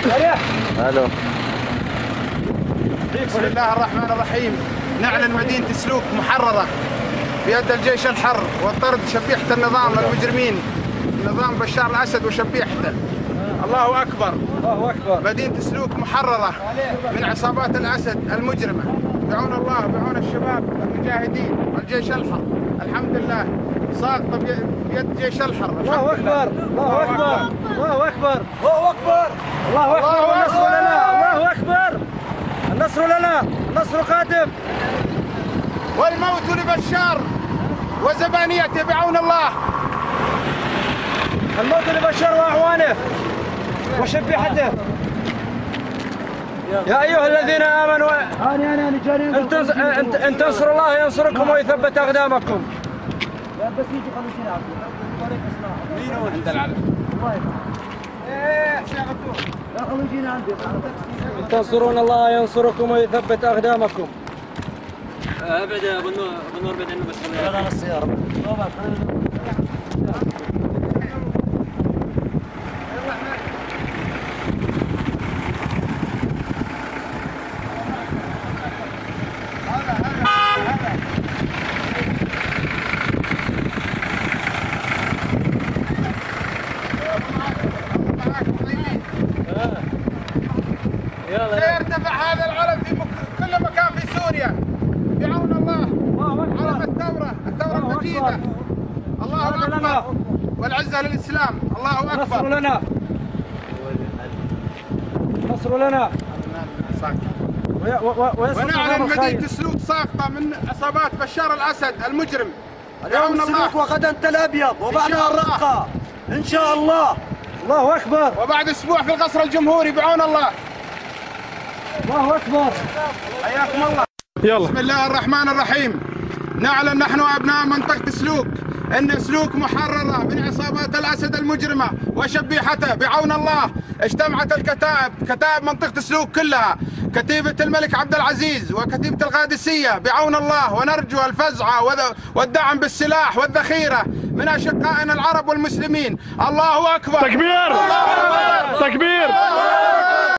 الو. بسم الله الرحمن الرحيم. نعلن مدينة سلوك محررة بيد الجيش الحر وطرد شبيحة النظام المجرمين، نظام بشار الأسد وشبيحته. الله أكبر. الله أكبر. مدينة سلوك محررة من عصابات الأسد المجرمة بعون الله وبعون الشباب المجاهدين والجيش الحر. الحمد لله ساقطة بيد جيش الحر. الله أكبر. الله أكبر. الله أكبر. الله أكبر. الله أكبر. النصر لنا. الله أكبر. النصر لنا. النصر قادم. والموت لبشار وزبانيته بعون الله. الموت لبشار وأعوانه وشبيحته. يا أيها الذين آمنوا إن تنصروا الله ينصركم ويثبت أقدامكم. بس يجي خلصينا عبد عند العلم. لا خلصينا عندي. إن تنصرون الله ينصركم ويثبت أقدامكم. ابعد يا ابو النور بعد عنه بس. يلا السيارة. سيرتفع هذا العلم في كل مكان في سوريا بعون الله. علم الثورة المجيدة. الله أكبر. والعزة للإسلام. الله أكبر. نصر لنا. نصر لنا. ونعلن مدينة سلوك ساقطة من عصابات بشار الأسد المجرم. اليوم سلوك وغدا تل أبيض وبعدها الرقة إن شاء الله. الله أكبر. وبعد أسبوع في القصر الجمهوري بعون الله. الله أكبر. حياكم الله. يلا. بسم الله الرحمن الرحيم. نعلن نحن أبناء منطقة سلوك أن سلوك محررة من عصابات الأسد المجرمة وشبيحته بعون الله. اجتمعت كتائب منطقة سلوك كلها، كتيبة الملك عبد العزيز وكتيبة القادسية بعون الله، ونرجو الفزعة والدعم بالسلاح والذخيرة من أشقائنا العرب والمسلمين. الله أكبر. تكبير. الله أكبر. تكبير.